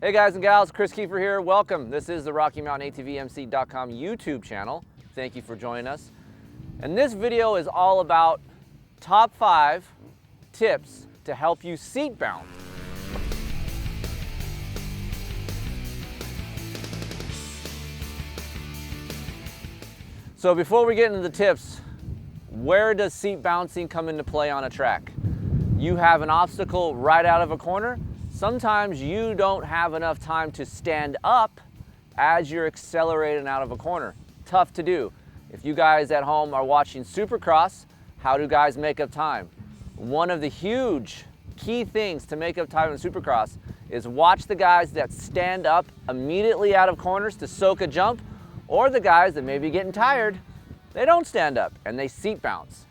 Hey guys and gals, Kris Keefer here. Welcome. This is the RockyMountainATVMC.com YouTube channel. Thank you for joining us. And this video is all about top 5 tips to help you seat bounce. So before we get into the tips, where does seat bouncing come into play on a track? You have an obstacle right out of a corner. Sometimes you don't have enough time to stand up as you're accelerating out of a corner. Tough to do. If you guys at home are watching Supercross, how do guys make up time? One of the huge key things to make up time in Supercross is watch the guys that stand up immediately out of corners to soak a jump, or the guys that may be getting tired, they don't stand up and they seat bounce.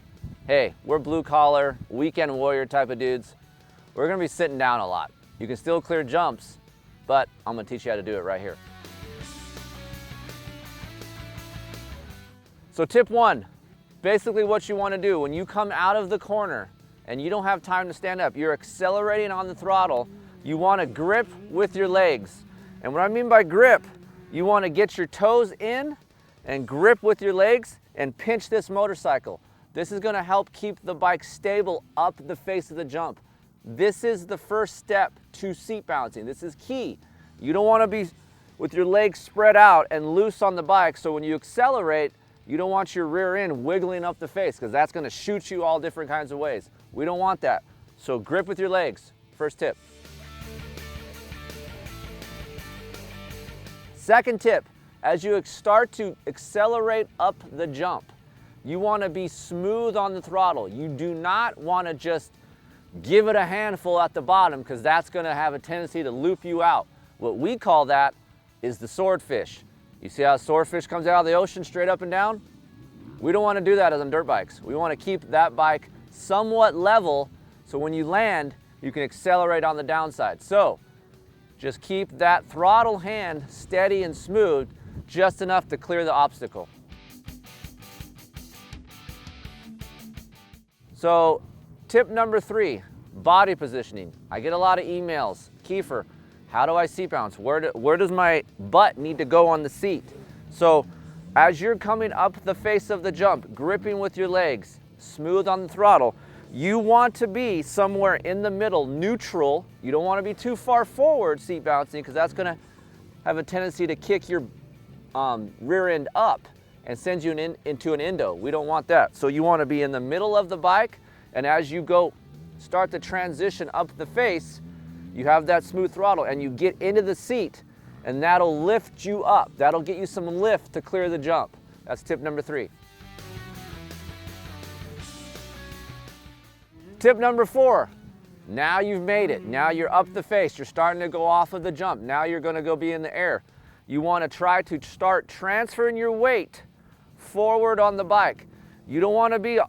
Hey, we're blue collar, weekend warrior type of dudes. We're gonna be sitting down a lot. You can still clear jumps, but I'm gonna teach you how to do it right here. So tip 1, basically what you wanna do when you come out of the corner and you don't have time to stand up, you're accelerating on the throttle, you wanna grip with your legs. And what I mean by grip, you wanna get your toes in and grip with your legs and pinch this motorcycle. This is gonna help keep the bike stable up the face of the jump. This is the first step to seat bouncing. This is key. You don't want to be with your legs spread out and loose on the bike, so when you accelerate, you don't want your rear end wiggling up the face because that's going to shoot you all different kinds of ways. We don't want that. So grip with your legs. First tip. Second tip, as you start to accelerate up the jump, you want to be smooth on the throttle. You do not want to just give it a handful at the bottom because that's going to have a tendency to loop you out. What we call that is the swordfish. You see how a swordfish comes out of the ocean straight up and down? We don't want to do that on dirt bikes. We want to keep that bike somewhat level so when you land, you can accelerate on the downside. So just keep that throttle hand steady and smooth, just enough to clear the obstacle. So tip number 3, body positioning. I get a lot of emails. Keefer, how do I seat bounce? Where does my butt need to go on the seat? So as you're coming up the face of the jump, gripping with your legs, smooth on the throttle, you want to be somewhere in the middle, neutral. You don't want to be too far forward seat bouncing because that's going to have a tendency to kick your rear end up and send you into an endo. We don't want that. So you want to be in the middle of the bike, and as you start the transition up the face, you have that smooth throttle and you get into the seat and that'll lift you up. That'll get you some lift to clear the jump. That's tip number 3. Tip number 4, now you've made it. Now you're up the face. You're starting to go off of the jump. Now you're gonna go be in the air. You wanna try to start transferring your weight forward on the bike. You don't wanna be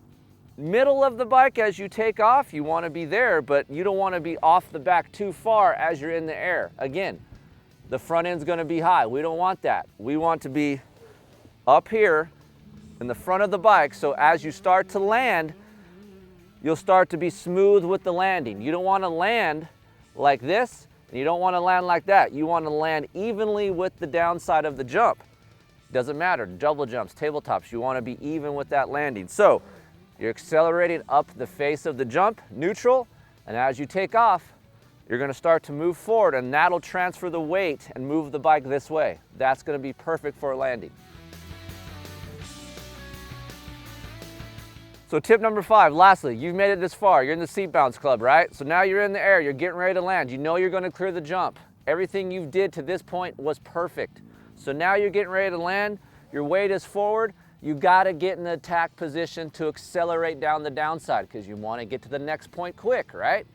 middle of the bike as you take off. You want to be there, but you don't want to be off the back too far as you're in the air. Again, the front end's going to be high. We don't want that. We want to be up here in the front of the bike, so as you start to land, you'll start to be smooth with the landing. You don't want to land like this, and you don't want to land like that. You want to land evenly with the downside of the jump. Doesn't matter, double jumps, tabletops, you want to be even with that landing. So you're accelerating up the face of the jump, neutral, and as you take off, you're going to start to move forward, and that'll transfer the weight and move the bike this way. That's going to be perfect for a landing. So tip number 5, lastly, you've made it this far. You're in the seat bounce club, right? So now you're in the air, you're getting ready to land. You know you're going to clear the jump. Everything you did to this point was perfect. So now you're getting ready to land, your weight is forward. You got to get in the attack position to accelerate down the downside because you want to get to the next point quick, right?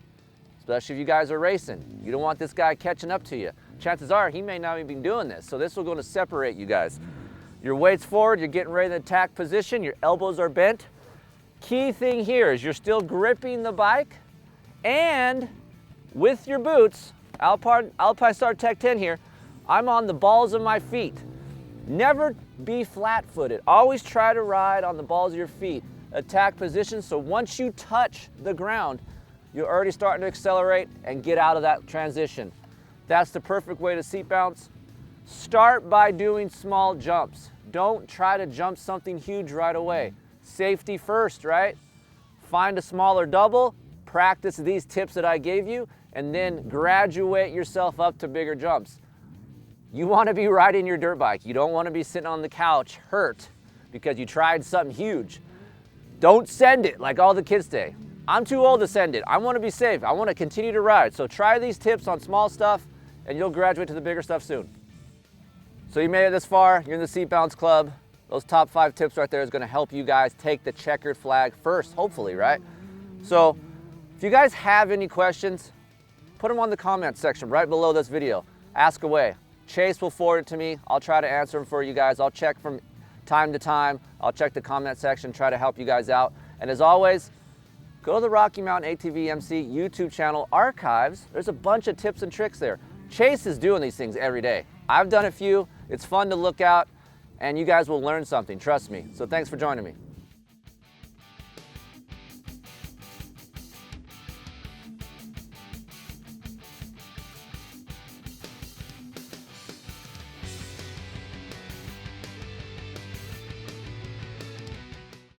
Especially if you guys are racing. You don't want this guy catching up to you. Chances are he may not even be doing this, so this will going to separate you guys. Your weight's forward, you're getting ready in the attack position, your elbows are bent. Key thing here is you're still gripping the bike, and with your boots, Alpine Star Tech 10 here, I'm on the balls of my feet. Never be flat-footed. Always try to ride on the balls of your feet. Attack position, so once you touch the ground, you're already starting to accelerate and get out of that transition. That's the perfect way to seat bounce. Start by doing small jumps. Don't try to jump something huge right away. Safety first, right? Find a smaller double, practice these tips that I gave you, and then graduate yourself up to bigger jumps. You want to be riding your dirt bike. You don't want to be sitting on the couch hurt because you tried something huge. Don't send it like all the kids say. I'm too old to send it. I want to be safe. I want to continue to ride. So try these tips on small stuff and you'll graduate to the bigger stuff soon. So you made it this far, you're in the Seat Bounce Club. Those top 5 tips right there is going to help you guys take the checkered flag first, hopefully, right? So if you guys have any questions, put them on the comment section right below this video. Ask away. Chase will forward it to me. I'll try to answer them for you guys. I'll check from time to time. I'll check the comment section, try to help you guys out. And as always, go to the Rocky Mountain ATV MC YouTube channel archives. There's a bunch of tips and tricks there. Chase is doing these things every day. I've done a few. It's fun to look out, and you guys will learn something, trust me. So thanks for joining me.